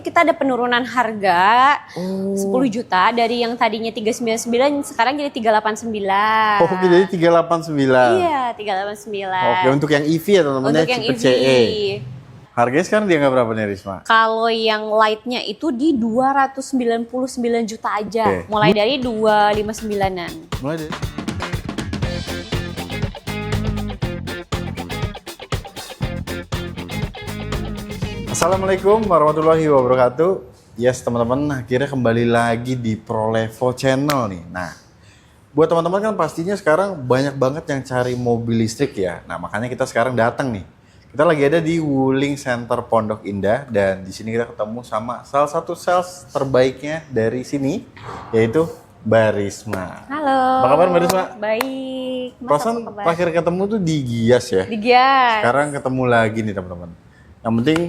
Kita ada penurunan harga 10 juta dari yang tadinya 399 sekarang jadi 389. Oh, jadi 389. Iya, 389. Oke, untuk yang EV ya teman-teman, Untuk yang tipe EV. CE. Harganya sekarang dia nggak berapa nih Risma? Kalau yang lightnya itu di 299 juta aja. Oke. Mulai dari 259-an. Mulai dari Assalamualaikum warahmatullahi wabarakatuh. Yes teman-teman, akhirnya kembali lagi di ProLevo Channel nih. Nah, buat teman-teman kan pastinya sekarang banyak banget yang cari mobil listrik ya. Nah, makanya kita sekarang datang nih. Kita lagi ada di Wuling Center Pondok Indah dan di sini kita ketemu sama salah satu sales terbaiknya dari sini, yaitu Barisma. Halo. Apa kabar Mbak Risma? Baik. Mas, Perasaan apa kabar? terakhir ketemu tuh di Gias ya. Di Gias. Sekarang ketemu lagi nih teman-teman. Yang penting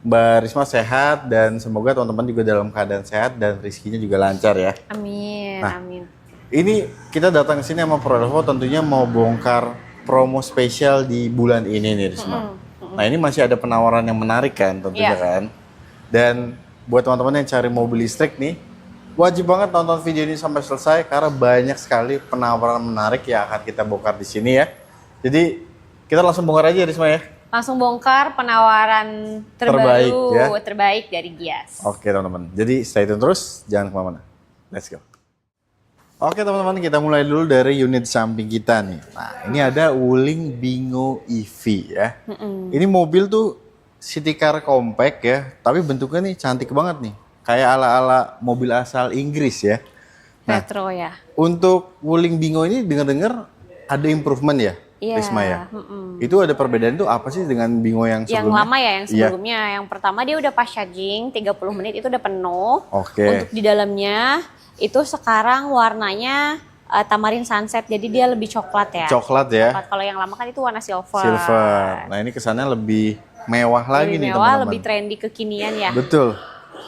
Mbak Risma sehat dan semoga teman-teman juga dalam keadaan sehat dan rezekinya juga lancar ya. Amin, Nah, amin. Ini kita datang ke sini sama ProLevo tentunya mau bongkar promo spesial di bulan ini nih Risma. Nah, ini masih ada penawaran yang menarik kan tentunya kan. Dan buat teman-teman yang cari mobil listrik nih, wajib banget nonton video ini sampai selesai karena banyak sekali penawaran menarik yang akan kita bongkar di sini ya. Jadi kita langsung bongkar aja Risma ya. Langsung bongkar penawaran terbaru, terbaik dari Gias. Oke teman-teman, jadi stay tune terus, jangan kemana-mana. Let's go. Oke teman-teman, kita mulai dulu dari unit samping kita nih. Nah, ini ada Wuling Bingo EV ya. Ini mobil tuh city car compact ya, tapi bentuknya nih cantik banget nih. Kayak ala-ala mobil asal Inggris ya. Nah, Retro ya. untuk Wuling Bingo ini dengar-dengar ada improvement ya, Iya. Risma ya. Itu ada perbedaan tuh apa sih dengan Bingo yang sebelumnya? Yang lama ya, yang Iya. sebelumnya. Yang pertama dia udah fast charging, 30 menit itu udah penuh. Oke. Untuk di dalamnya, itu sekarang warnanya tamarin sunset, jadi dia lebih coklat ya. Coklat ya. Coklat. Kalau yang lama kan itu warna silver. Silver. Nah, ini kesannya lebih mewah lagi Lebih nih mewah, teman-teman. lebih trendy kekinian ya. Betul.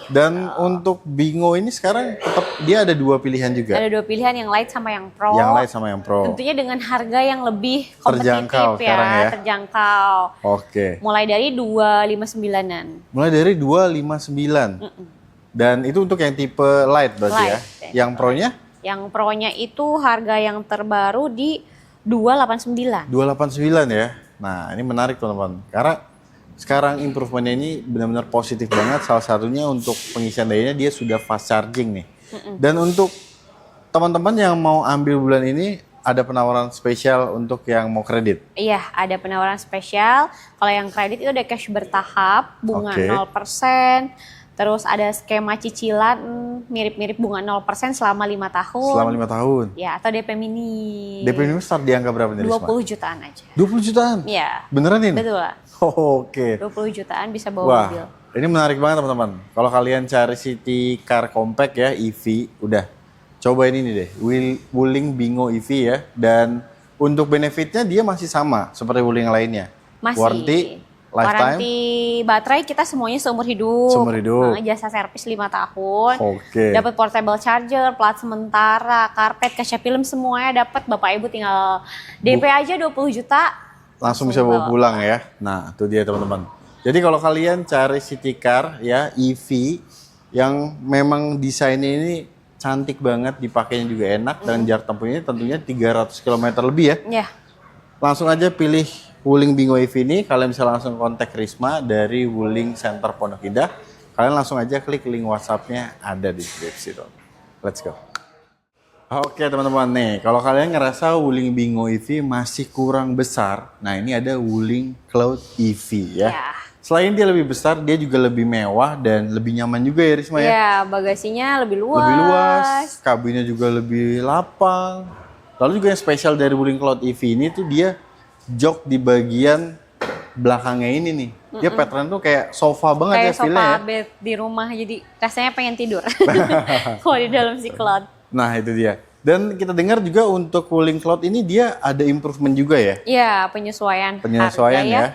Dan untuk Bingo ini sekarang tetap dia ada dua pilihan juga. Ada dua pilihan, yang light sama yang pro. Yang light sama yang pro. Tentunya dengan harga yang lebih kompetitif Terjangkau ya, sekarang ya. terjangkau. Oke. Mulai dari 259-an. Mulai dari 259. Dan itu untuk yang tipe light berarti ya. Light. Yang pro-nya Yang pro-nya itu harga yang terbaru di 289. 289 ya. Nah, ini menarik teman-teman. Karena sekarang improvementnya ini benar-benar positif banget. Salah satunya untuk pengisian dayanya dia sudah fast charging nih. Dan untuk teman-teman yang mau ambil bulan ini ada penawaran spesial untuk yang mau kredit. Iya, ada penawaran spesial. Kalau yang kredit itu ada cash bertahap, bunga Oke. 0%. Terus ada skema cicilan mirip-mirip bunga 0% selama 5 tahun. Selama 5 tahun. Ya, atau DP mini. DP minimum start di angka berapa nih, Risma? 20 jutaan aja. 20 jutaan? Iya. Beneran ini? Betul. Oh, oke. 20 jutaan bisa bawa Wah, mobil. ini menarik banget teman-teman. Kalau kalian cari city car compact ya, EV, udah. Cobain ini deh, Wuling Bingo EV ya. Dan untuk benefitnya dia masih sama seperti Wuling yang lainnya. Masih. Warranty, lifetime. Waranti baterai kita semuanya seumur hidup. Seumur hidup. Jasa servis 5 tahun. Oke. Dapat portable charger, plat sementara, karpet, kaca film semuanya dapat. Bapak Ibu tinggal DP aja 20 juta. Langsung bisa bawa pulang ya. Nah, itu dia teman-teman. Jadi kalau kalian cari city car ya, EV yang memang desainnya ini cantik banget, dipakainya juga enak dan jarak tempuhnya tentunya 300 km lebih ya. Ya. Langsung aja pilih Wuling Bingo EV ini, kalian bisa langsung kontak Risma dari Wuling Center Pondok Indah. Kalian langsung aja klik link WhatsApp-nya ada di deskripsi tuh. Let's go. Oke teman-teman nih, kalau kalian ngerasa Wuling Bingo EV masih kurang besar, nah ini ada Wuling Cloud EV ya. Ya. Selain dia lebih besar, dia juga lebih mewah dan lebih nyaman juga ya Risma ya. Ya, bagasinya lebih luas. Lebih luas, kabinnya juga lebih lapang. Lalu juga yang spesial dari Wuling Cloud EV ini tuh dia jok di bagian belakangnya ini nih. Dia pattern tuh kayak sofa banget Kayak ya feelnya sofa ya. bed di rumah, jadi rasanya pengen tidur. Kalau di dalam si Cloud. Nah itu dia. Dan kita dengar juga untuk Wuling Cloud ini dia ada improvement juga ya. Ya, penyesuaian Penyesuaian harga ya.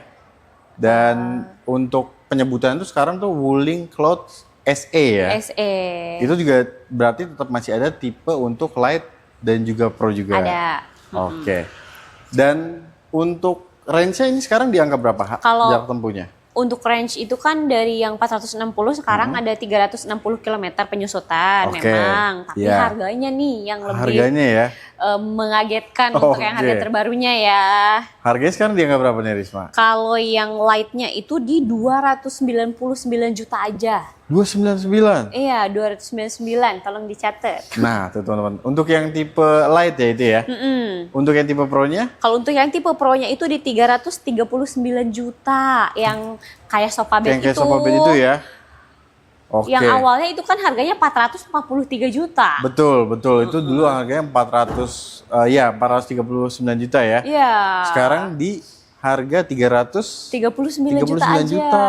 Dan untuk penyebutan itu sekarang tuh Wuling Cloud SE ya. SE. Itu juga berarti tetap masih ada tipe untuk light dan juga pro juga. Ada. Oke. Dan untuk range-nya ini sekarang di angka berapa Kalau jarak tempuhnya? Untuk range itu kan dari yang 460 sekarang ada 360 km penyusutan Oke, memang. Tapi iya. harganya nih yang lebih Harganya ya. mengagetkan untuk yang harga Oke. terbarunya ya. Harganya sekarang dia nggak berapa nih Risma? Kalau yang lightnya itu di 299 juta aja. 299. Iya, 299, tolong dicatat. Nah, tuh teman-teman. Untuk yang tipe light ya itu ya. Untuk yang tipe Pro-nya? Kalau untuk yang tipe Pro-nya itu di 339 juta, yang kayak sofa bed Yang kayak itu. sofa bed itu ya. Oke. Yang awalnya itu kan harganya 443 juta. Betul, betul. Itu dulu harganya 439 juta ya. Iya. Sekarang di harga 39 juta 39 aja. juta.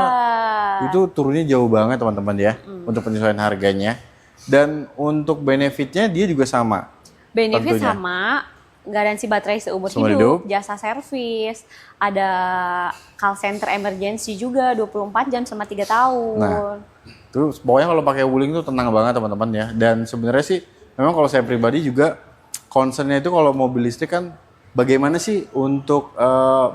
Itu turunnya jauh banget teman-teman ya. Untuk penyesuaian harganya. Dan untuk benefitnya dia juga sama. Benefit tentunya. sama, garansi baterai seumur Seumur hidup, hidup. jasa servis, ada call center emergency juga 24 jam selama 3 tahun. Nah, terus pokoknya kalau pakai Wuling tuh tenang banget teman-teman ya. Dan sebenarnya sih memang kalau saya pribadi juga concernnya itu kalau mobil listrik kan bagaimana sih untuk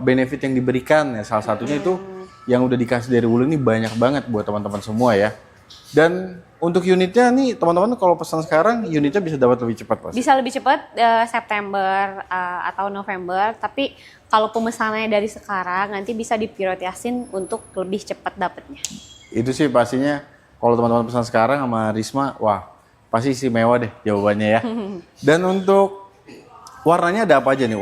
benefit yang diberikan ya. Salah satunya itu yang udah dikasih dari Wuling ini banyak banget buat teman-teman semua ya. Dan untuk unitnya nih teman-teman kalau pesan sekarang unitnya bisa dapat lebih cepat pasti. Bisa lebih cepat September atau November, tapi kalau pemesanannya dari sekarang nanti bisa diprioritasin untuk lebih cepat dapatnya. Itu sih pastinya kalau teman-teman pesan sekarang sama Risma, wah pasti istimewa deh jawabannya ya. Dan untuk warnanya ada apa aja nih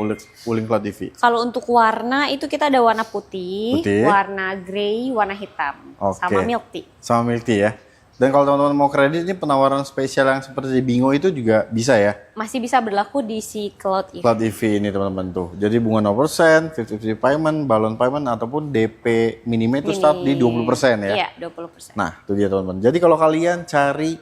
Wuling Cloud EV? Kalau untuk warna itu kita ada warna putih, Putih. warna grey, warna hitam, Oke. sama milk tea. Sama milk tea ya. Dan kalau teman-teman mau kredit ini penawaran spesial yang seperti di Bingo itu juga bisa ya. Masih bisa berlaku di si Cloud EV. Cloud EV ini teman-teman tuh. Jadi bunga 0%, 50-50 payment, balloon payment ataupun DP minimal itu start di 20% ya. Iya, 20%. Nah, itu dia teman-teman. Jadi kalau kalian cari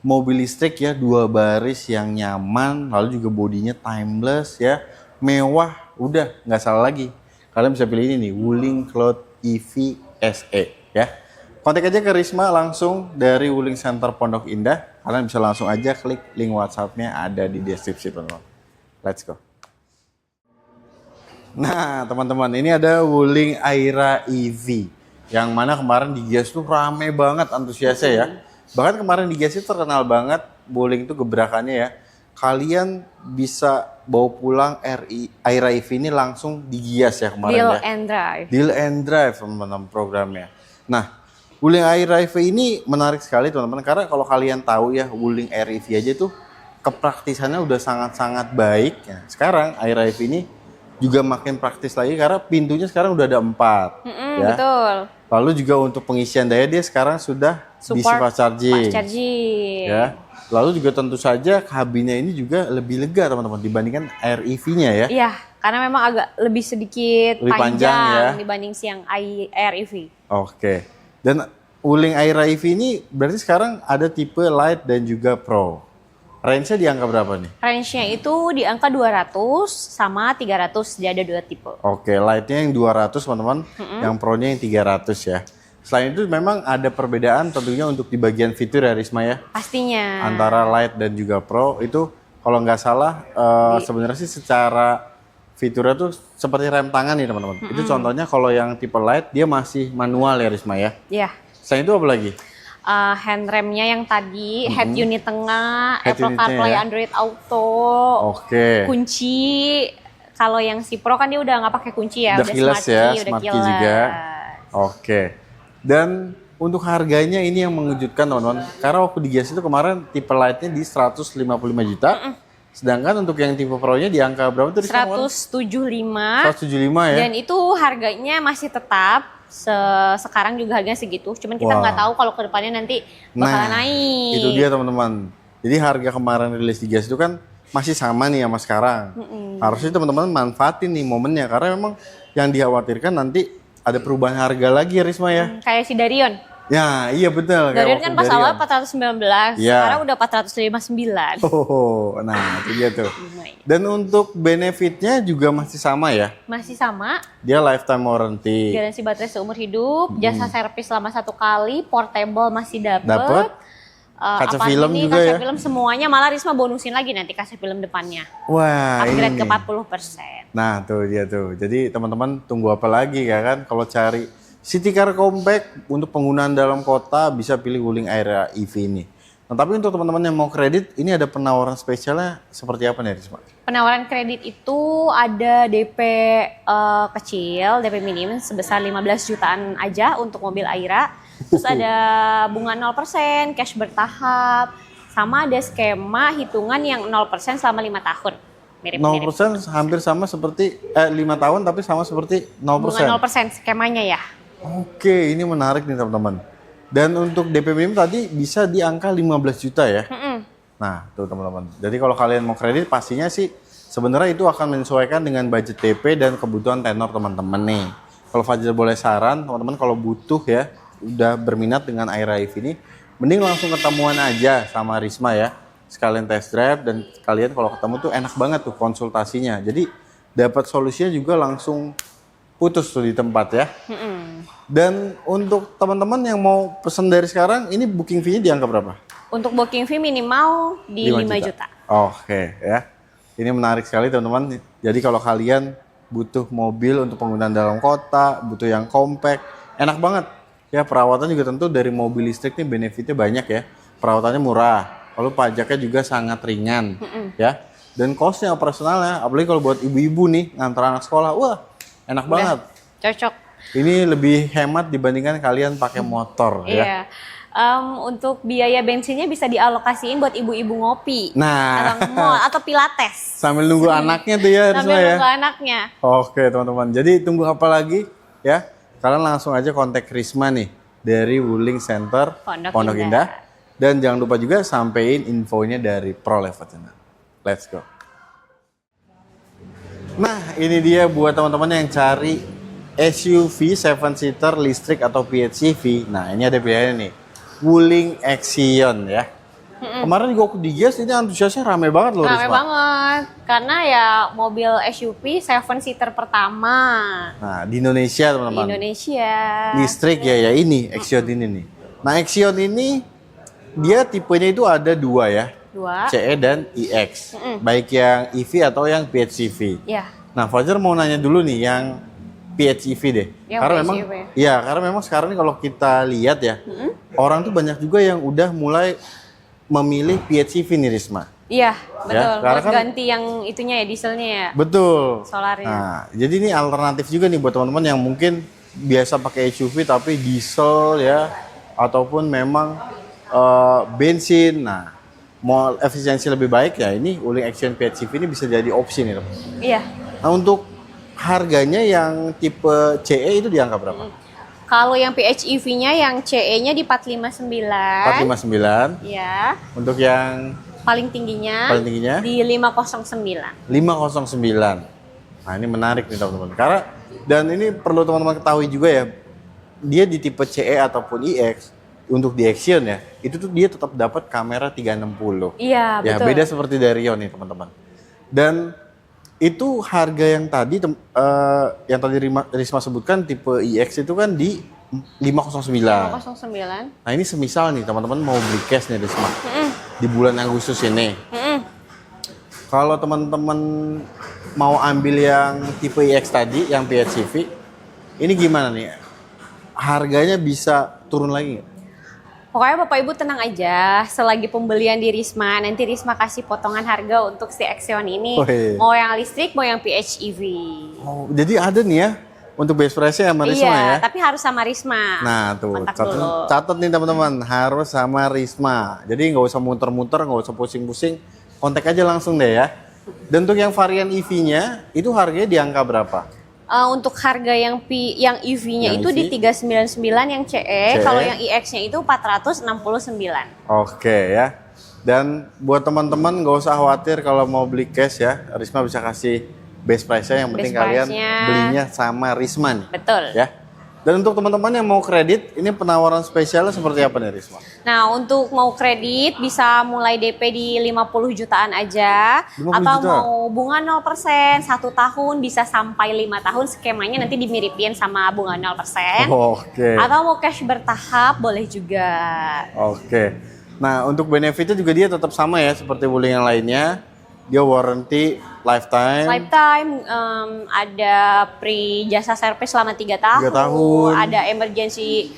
mobil listrik ya 2 baris yang nyaman, lalu juga bodinya timeless ya, mewah, udah nggak salah lagi. Kalian bisa pilih ini nih, Wuling Cloud EV SE ya. Kontak aja ke Risma langsung dari Wuling Center Pondok Indah. Kalian bisa langsung aja klik link WhatsApp-nya ada di deskripsi teman-teman. Let's go. Nah teman-teman ini ada Wuling Aira EV. Yang mana kemarin di Gias tuh rame banget antusiasnya ya. Bahkan kemarin di Gias itu terkenal banget Wuling itu gebrakannya ya. Kalian bisa bawa pulang Aira EV ini langsung di Gias ya kemarin Deal ya. and drive. Deal and Drive teman-teman programnya. Nah Wuling Air EV ini menarik sekali teman-teman karena kalau kalian tahu ya Wuling Air EV aja tuh kepraktisannya udah sangat-sangat baik ya. Sekarang Air EV ini juga makin praktis lagi karena pintunya sekarang udah ada 4 ya. Betul. Lalu juga untuk pengisian daya dia sekarang sudah DC Support fast charging. fast charging. Ya. Lalu juga tentu saja kabinnya ini juga lebih lega teman-teman dibandingkan Air EV-nya ya. Iya, karena memang agak lebih sedikit Lebih panjang ya. dibanding si yang Air EV. Oke. Dan Wuling Aira EV ini berarti sekarang ada tipe Light dan juga Pro. Range-nya di angka berapa nih? Range-nya itu di angka 200 sama 300, jadi ada 2 tipe. Oke, Light-nya yang 200 teman-teman, yang Pro-nya yang 300 ya. Selain itu memang ada perbedaan tentunya untuk di bagian fitur ya Risma ya. Pastinya. Antara Light dan juga Pro itu kalau nggak salah sebenarnya sih secara fiturnya tuh seperti rem tangan nih teman-teman. Itu contohnya kalau yang tipe Light dia masih manual ya Risma ya. Iya. Selain itu apa lagi? Handremnya yang tadi, head unit tengah, Head Apple unitnya CarPlay, ya. Android Auto, Oke. kunci. Kalau yang si Pro kan dia udah nggak pakai kunci ya, Udah keyless smart ya, key, udah smart key keyless. juga. Oke. Dan untuk harganya ini yang mengejutkan teman-teman. Karena waktu di Gias itu kemarin tipe Lite-nya di 155 juta. Sedangkan untuk yang tipe Pro-nya di angka berapa tuh? 175. 175 ya. Dan itu harganya masih tetap sekarang juga harganya segitu. Cuman kita Wah. nggak tahu kalau kedepannya nanti bakalan naik. Itu dia teman-teman. Jadi harga kemarin rilis di Gias itu kan masih sama nih sama sekarang. Harusnya teman-teman manfaatin nih momennya karena memang yang dikhawatirkan nanti ada perubahan harga lagi ya Risma ya. Kayak si Darion. Ya, iya betul. kayak Darion waktu kan pas Darion. awal 419, Iya. sekarang udah 459. Oh, nah itu dia tuh. Lumayan. Dan untuk benefitnya juga masih sama ya. Masih sama, Dia lifetime warranty. garansi baterai seumur hidup, jasa servis selama 1 kali, portable masih Dapet. dapet. Kaca Apalagi film nih, juga kaca ya. film semuanya, malah Risma bonusin lagi nanti kaca film depannya. Wah, Upgrade ini. ke 40%. Nah, tuh dia tuh. Jadi teman-teman tunggu apa lagi ya kan kalau cari City Car Compact untuk penggunaan dalam kota bisa pilih Wuling Aira EV ini. Nah, tapi untuk teman-teman yang mau kredit, ini ada penawaran spesialnya seperti apa nih, Risma? Penawaran kredit itu ada DP kecil, DP minim sebesar 15 jutaan aja untuk mobil Aira. Terus ada bunga 0%, cash bertahap, sama ada skema hitungan yang 0% selama 5 tahun. Mirip-mirip. 0% hampir sama seperti 5 tahun tapi sama seperti 0%. Bunga 0% skemanya ya. Oke, ini menarik nih teman-teman. Dan untuk DP minimum tadi bisa di angka 15 juta ya. Nah, tuh teman-teman. Jadi kalau kalian mau kredit pastinya sih sebenarnya itu akan menyesuaikan dengan budget DP dan kebutuhan tenor teman-teman nih. Kalau Fajar boleh saran, teman-teman kalau butuh ya, udah berminat dengan Aira EV ini, mending langsung ketemuan aja sama Risma ya. Sekalian test drive dan kalian kalau ketemu tuh enak banget tuh konsultasinya. Jadi dapat solusinya juga langsung putus tuh di tempat ya. Dan untuk teman-teman yang mau pesan dari sekarang, ini booking fee-nya di angka berapa? Untuk booking fee minimal di 5 juta. Oke ya. Ini menarik sekali teman-teman. Jadi kalau kalian butuh mobil untuk penggunaan dalam kota, butuh yang compact, enak banget. Ya perawatan juga tentu dari mobil listrik nih benefitnya banyak ya. Perawatannya murah, lalu pajaknya juga sangat ringan ya. Dan cost-nya operasionalnya, apalagi kalau buat ibu-ibu nih ngantar anak sekolah, wah enak banget. Cocok. Ini lebih hemat dibandingkan kalian pakai motor ya. Iya. Untuk biaya bensinnya bisa dialokasiin buat ibu-ibu ngopi. Nah, atau mall atau pilates. sambil nunggu anaknya tuh ya, Sambil Risma ya. nunggu anaknya. Oke teman-teman, jadi tunggu apa lagi ya? Kalian langsung aja kontak Risma nih dari Wuling Center Pondok Indah. Dan jangan lupa juga sampein infonya dari Pro Level Channel. Let's go. Nah, ini dia buat teman-teman yang cari SUV 7-seater listrik atau PHEV. Nah, ini ada pilihannya nih. Wuling Axion ya. Kemarin juga aku digas ini antusiasnya rame banget loh, Rame Risma. banget. Karena ya mobil SUV 7-seater pertama Nah, di Indonesia di teman-teman. Indonesia. Listrik ya ini Axion ini nih. Nah, Axion ini dia tipenya itu ada 2 ya. 2. CE dan iX. Baik yang EV atau yang PHEV. Ya. Nah, Fajar mau nanya dulu nih yang PHEV deh. Yang Karena memang PHEV. ya, karena memang sekarang nih kalau kita lihat ya, orang tuh banyak juga yang udah mulai memilih PHEV nih, Risma. Iya, betul. karena Buat kan- ganti yang itunya ya, dieselnya ya. Betul. Solarnya. Nah, jadi ini alternatif juga nih buat teman-teman yang mungkin biasa pakai SUV tapi diesel ya, ataupun memang bensin. Nah, mau efisiensi lebih baik ya, ini Wuling Axion PHEV ini bisa jadi opsi nih, teman. Iya. Nah, untuk harganya yang tipe CE itu di angka berapa? Kalau yang PHEV-nya yang CE-nya di 459. 459. Ya. Untuk yang Paling tingginya paling tingginya di 509. 509. Nah, ini menarik nih teman-teman. Karena dan ini perlu teman-teman ketahui juga ya. Dia di tipe CE ataupun iX untuk di Axion ya, itu tuh dia tetap dapat kamera 360. Iya, Ya, betul. beda seperti dari Rio nih, teman-teman. Dan itu harga yang tadi Risma sebutkan tipe iX itu kan di 509. 509. Nah, ini semisal nih teman-teman mau beli cash nih Risma. Di bulan Agustus ini. Kalau teman-teman mau ambil yang tipe iX tadi, yang PHEV, ini gimana nih? Harganya bisa turun lagi nggak? Pokoknya Bapak Ibu tenang aja, selagi pembelian di Risma, nanti Risma kasih potongan harga untuk si Axion ini. Oh, iya. Mau yang listrik, mau yang PHEV. Oh, jadi ada nih ya untuk best price-nya sama Risma Iya, ya? tapi harus sama Risma. Nah tuh, Kontak dulu. catat nih teman-teman, harus sama Risma. Jadi nggak usah muter-muter, nggak usah pusing-pusing, kontak aja langsung deh ya. Dan untuk yang varian EV-nya, itu harganya di angka berapa? Untuk harga yang EV-nya Yang itu EV? di 399 yang CE, CE. kalau yang iX-nya itu 469. Oke ya. Dan buat teman-teman nggak usah khawatir kalau mau beli cash ya, Risma bisa kasih best price-nya. Yang penting Best kalian price-nya. belinya sama Risma nih. Betul. Ya. Dan untuk teman-teman yang mau kredit, ini penawaran spesialnya seperti apa nih Risma? Nah, untuk mau kredit bisa mulai DP di 50 jutaan aja 50 atau juta? mau bunga 0%, 1 tahun bisa sampai 5 tahun, skemanya nanti dimiripin sama bunga 0%. Oke. Atau mau cash bertahap boleh juga. Oke. Nah, untuk benefitnya juga dia tetap sama ya seperti Wuling yang lainnya. dia warranty lifetime. Ada free jasa servis selama 3 tahun. 3 tahun. Ada emergency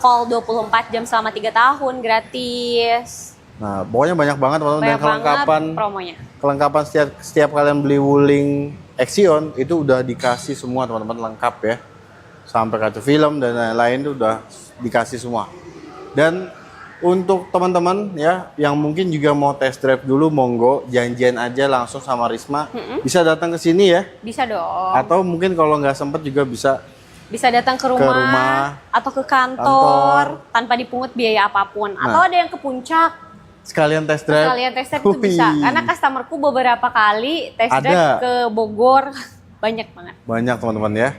call 24 jam selama 3 tahun gratis. Nah, pokoknya banyak banget teman-teman, dan kelengkapan promonya. Kelengkapan setiap kalian beli Wuling Action itu udah dikasih semua teman-teman, lengkap ya. Sampai kaca film dan lain-lain itu udah dikasih semua. Dan untuk teman-teman ya yang mungkin juga mau test drive dulu, monggo janjian aja langsung sama Risma. Bisa datang ke sini ya. Bisa dong. Atau mungkin kalau nggak sempet juga bisa datang ke rumah atau ke kantor tanpa dipungut biaya apapun. Nah, atau ada yang ke puncak. Sekalian test drive itu bisa. Karena customerku beberapa kali test drive ke Bogor. Banyak banget. Banyak teman-teman ya.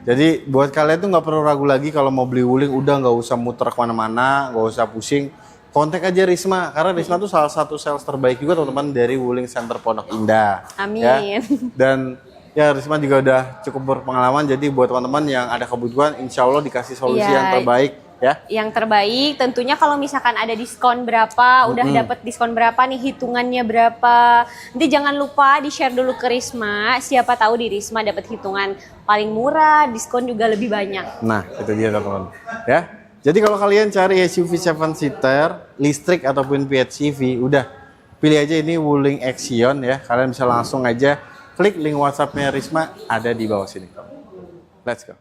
Jadi buat kalian tuh nggak perlu ragu lagi kalau mau beli Wuling, udah nggak usah muter kemana-mana, nggak usah pusing. Kontak aja Risma, karena Risma tuh salah satu sales terbaik juga teman-teman dari Wuling Center Pondok Indah. Amin. Ya. Dan ya Risma juga udah cukup berpengalaman, jadi buat teman-teman yang ada kebutuhan, insya Allah dikasih solusi yang terbaik ya. Yang terbaik tentunya kalau misalkan ada diskon berapa, udah dapet diskon berapa nih, hitungannya berapa. Nanti jangan lupa di-share dulu ke Risma, siapa tahu di Risma dapat hitungan paling murah, diskon juga lebih banyak. Nah, itu dia teman-teman. Ya. Jadi kalau kalian cari SUV 7-seater, listrik ataupun PHEV, udah pilih aja ini Wuling Action ya. Kalian bisa langsung aja klik link WhatsApp-nya Risma ada di bawah sini. Let's go.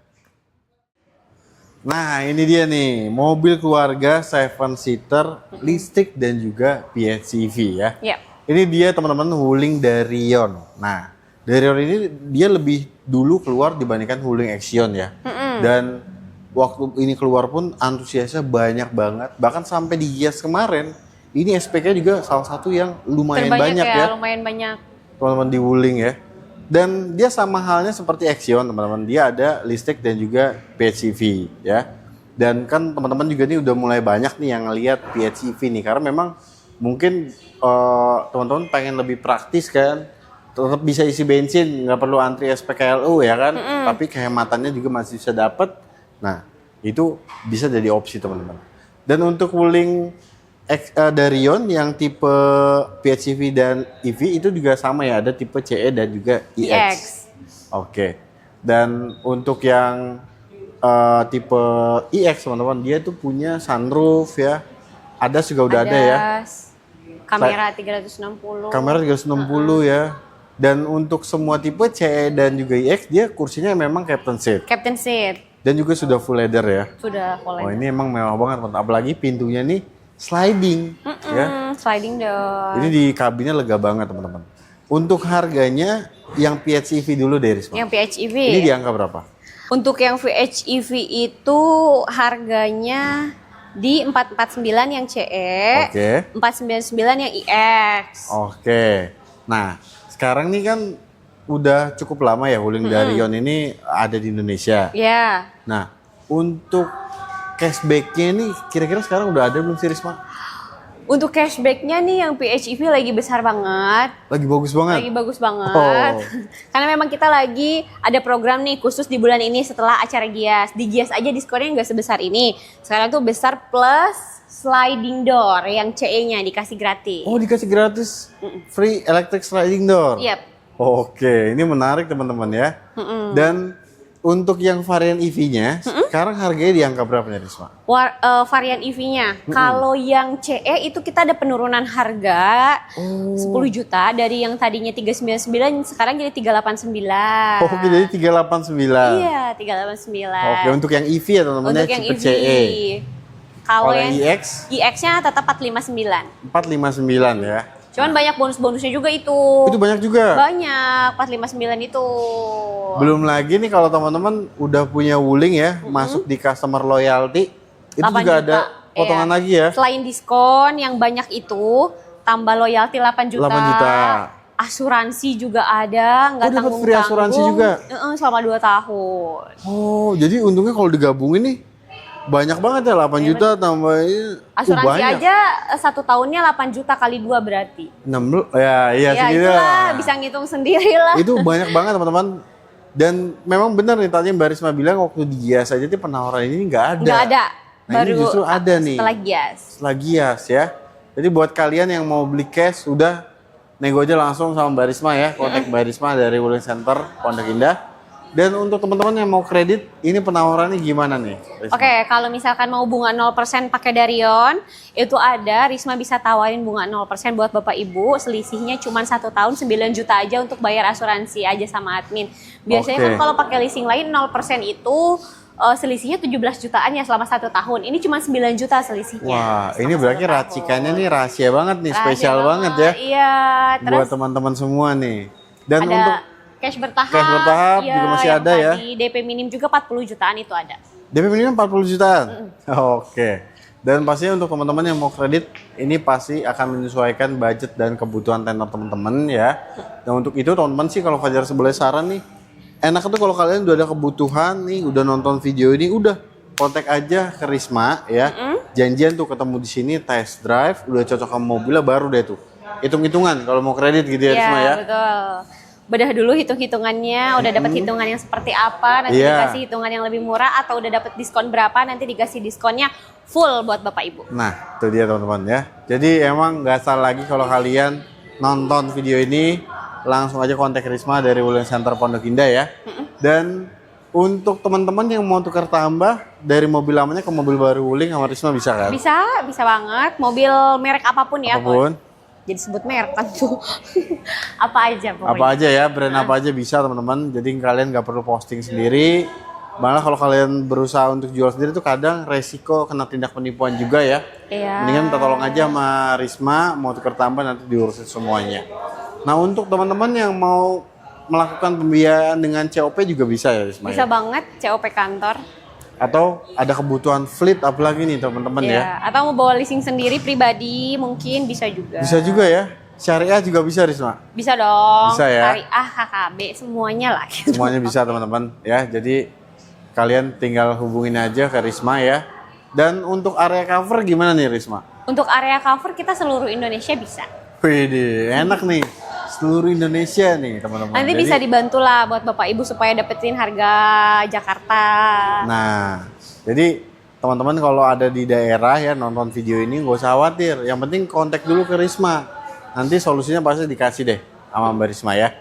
Nah, ini dia nih, mobil keluarga 7-seater, listrik dan juga PHEV ya. Yep. Ini dia teman-teman Wuling Darion. Nah, Darion ini dia lebih dulu keluar dibandingkan Wuling Action ya. Dan waktu ini keluar pun antusiasnya banyak banget. Bahkan sampai di Gias kemarin, ini SPK juga salah satu yang lumayan banyak ya. Lumayan banyak. Teman-teman di Wuling ya. Dan dia sama halnya seperti Action teman-teman. Dia ada listrik dan juga PHEV ya. Dan kan teman-teman juga nih udah mulai banyak nih yang ngelihat PHEV nih. Karena memang mungkin teman-teman pengen lebih praktis kan. Tetap bisa isi bensin, nggak perlu antri SPKLU ya kan. Tapi kehematannya juga masih bisa dapat. Nah itu bisa jadi opsi teman-teman. Dan untuk Wuling Darion yang tipe PHEV dan EV itu juga sama ya, ada tipe CE dan juga EX. Oke. Dan untuk yang tipe EX teman-teman, dia tuh punya sunroof ya. Ada juga udah ada ya. Kamera 360. Kamera 360 ya. Dan untuk semua tipe CE dan juga EX dia kursinya memang captain seat. Captain seat. Dan juga sudah full leather ya. Sudah full leather. Oh ini emang mewah banget teman-teman. Apalagi pintunya nih sliding ya. Sliding door. Ini di kabinnya lega banget teman-teman. Untuk harganya yang PHEV dulu deh Risma. Yang PHEV. Ini di angka berapa? Untuk yang PHEV itu harganya di 449 yang CE. Oke. 499 yang EX. Oke. Nah, sekarang nih kan udah cukup lama ya Wuling Darion ini ada di Indonesia. Ya. Nah, untuk cashback-nya ini kira-kira sekarang udah ada belum sih Risma? Untuk cashback-nya nih yang PHEV lagi besar banget. Lagi bagus banget? Lagi bagus banget. Oh. Karena memang kita lagi ada program nih khusus di bulan ini setelah acara Gias. Di Gias aja diskonnya nggak sebesar ini. Sekarang tuh besar plus sliding door yang CE-nya dikasih gratis. Oh dikasih gratis? Free electric sliding door? Yep. Oke, ini menarik teman-teman ya. Dan untuk yang varian EV-nya, sekarang harganya di angka berapa nih Risma? Varian EV-nya, kalau yang CE itu kita ada penurunan harga 10 juta dari yang tadinya 399 sekarang jadi 389. Oke, jadi 389. Iya, 389. Oke, untuk yang EV ya teman-teman ya, Untuk yang tipe EV. CE. Kalau yang yang EX? EX-nya tetap 459. 459 ya. Cuman banyak bonus-bonusnya juga itu. Itu banyak juga? Banyak, 459 itu. Belum lagi nih kalau teman-teman udah punya Wuling ya, masuk di customer loyalty, itu 8 juga juta, ada potongan iya. lagi ya. Selain diskon yang banyak itu, tambah loyalty 8 juta. 8 juta. Asuransi juga ada, nggak dapat tanggung-tanggung. free asuransi juga? Selama 2 tahun. Oh, jadi untungnya kalau digabungin nih banyak banget ya, 8 juta tambahnya. Asuransi banyak. aja 1 tahunnya 8 juta kali 2 berarti. 16, ya iya Ya segitu itulah, lah. bisa ngitung sendiri lah. Itu banyak banget teman-teman. Dan memang benar nih tadi Mbak Risma bilang waktu di Gias aja tuh penawaran ini nggak ada. Nggak ada. Nah, ini justru ada nih. Setelah Gias. Setelah Gias ya. Jadi buat kalian yang mau beli cash udah nego aja langsung sama Mbak Risma ya, kontak Mbak Risma dari Wuling Center Pondok Indah. Dan untuk teman-teman yang mau kredit, ini penawarannya gimana nih, Risma? Oke, kalau misalkan mau bunga 0% pakai Darion, itu ada Risma bisa tawarin bunga 0% buat Bapak Ibu, selisihnya cuma 1 tahun 9 juta aja untuk bayar asuransi aja sama admin. Biasanya kan kalau pakai leasing lain 0% itu selisihnya 17 jutaan ya selama 1 tahun. Ini cuma 9 juta selisihnya. Wah, ini berarti racikannya nih rahasia banget nih, spesial banget ya. Iya, terus buat teman-teman semua nih. Dan ada untuk cash bertahap, cash bertahap juga masih yang ada ya. tadi DP minim juga 40 jutaan itu ada. DP minimal 40 jutaan. Oke. Dan pastinya untuk teman-teman yang mau kredit, ini pasti akan menyesuaikan budget dan kebutuhan tenor teman-teman ya. Dan untuk itu teman-teman sih kalau Fajar sebelah saran nih, enak tuh kalau kalian udah ada kebutuhan nih, udah nonton video ini, udah kontak aja ke Risma ya. Janjian tuh ketemu di sini, test drive, udah cocok sama mobilnya baru deh tuh. Hitung-hitungan kalau mau kredit gitu ya Risma ya. Betul. Bedah dulu hitung-hitungannya, udah dapat hitungan yang seperti apa, nanti dikasih hitungan yang lebih murah, atau udah dapat diskon berapa, nanti dikasih diskonnya full buat Bapak Ibu. Nah, itu dia teman-teman ya. Jadi emang nggak salah lagi kalau kalian nonton video ini, langsung aja kontak Risma dari Wuling Center Pondok Indah ya. Dan untuk teman-teman yang mau tukar tambah dari mobil lamanya ke mobil baru Wuling sama Risma bisa kan? Bisa banget. Mobil merek apapun ya. Apapun. Jadi sebut merek kan tuh. Apa aja pokoknya. Apa aja ya, brand apa aja bisa teman-teman. Jadi kalian nggak perlu posting sendiri. Malah kalau kalian berusaha untuk jual sendiri tuh kadang resiko kena tindak penipuan juga ya. Iya. Mendingan minta tolong aja sama Risma, mau tukar tambah nanti diurusin semuanya. Nah untuk teman-teman yang mau melakukan pembiayaan dengan COP juga bisa ya Risma? Bisa ya? banget COP kantor. Atau ada kebutuhan fleet apalagi nih teman-teman ya? Atau mau bawa leasing sendiri pribadi mungkin bisa juga. Bisa juga ya? Syariah juga bisa Risma? Bisa dong. Bisa ya? Syariah, KKB, semuanya lah. Gitu. Semuanya bisa teman-teman ya. Jadi kalian tinggal hubungin aja ke Risma ya. Dan untuk area cover gimana nih Risma? Untuk area cover kita seluruh Indonesia bisa. Widih, enak nih. Seluruh Indonesia nih teman-teman. Nanti bisa dibantu lah buat Bapak Ibu supaya dapetin harga Jakarta. Nah, jadi teman-teman kalau ada di daerah ya nonton video ini nggak usah khawatir. Yang penting kontak dulu ke Risma. Nanti solusinya pasti dikasih deh sama Mbak Risma ya.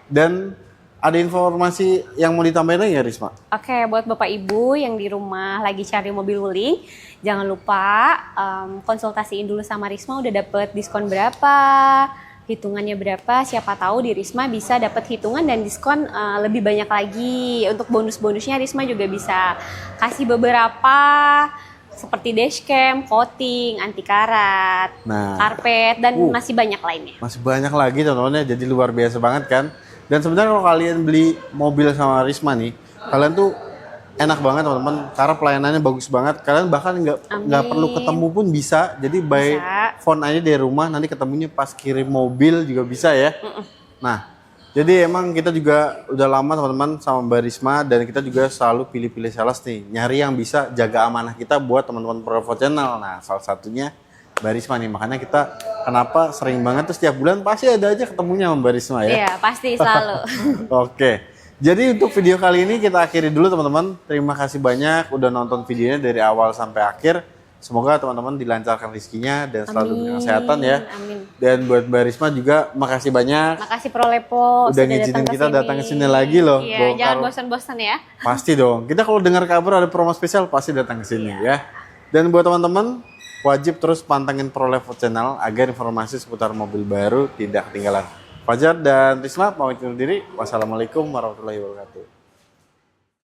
Dan ada informasi yang mau ditambahin lagi ya Risma? Oke, buat Bapak Ibu yang di rumah lagi cari mobil Wuling, jangan lupa konsultasiin dulu sama Risma udah dapet diskon berapa, hitungannya berapa, siapa tahu di Risma bisa dapat hitungan dan diskon lebih banyak lagi. Untuk bonus-bonusnya Risma juga bisa kasih beberapa seperti dashcam, coating, anti karat, karpet, dan masih banyak lainnya. Masih banyak lagi teman-teman ya, jadi luar biasa banget kan. Dan sebenarnya kalau kalian beli mobil sama Risma nih, kalian tuh enak banget teman-teman, karena pelayanannya bagus banget. Kalian bahkan nggak perlu ketemu pun bisa. Jadi by phone aja dari rumah, nanti ketemunya pas kirim mobil juga bisa ya. Nah, jadi emang kita juga udah lama teman-teman sama Mbak Risma, dan kita juga selalu pilih-pilih sales nih, nyari yang bisa jaga amanah kita buat teman-teman Pro Channel. Nah, salah satunya Mbak Risma nih, makanya kita kenapa sering banget tuh setiap bulan pasti ada aja ketemunya sama Mbak Risma ya. Iya, pasti selalu. Oke. Jadi untuk video kali ini kita akhiri dulu teman-teman. Terima kasih banyak udah nonton videonya dari awal sampai akhir. Semoga teman-teman dilancarkan rezekinya dan selalu diberikan kesehatan ya. Amin. Dan buat Mbak Risma juga makasih banyak. Makasih Prolepo udah ngizinin kita datang ke sini lagi loh. Iya, jangan bosan-bosan ya. Pasti dong. Kita kalau dengar kabar ada promo spesial pasti datang ke sini ya. Dan buat teman-teman wajib terus pantengin Prolepo Channel agar informasi seputar mobil baru tidak ketinggalan. Fajar dan Risma pamit undur diri. Wassalamualaikum warahmatullahi wabarakatuh.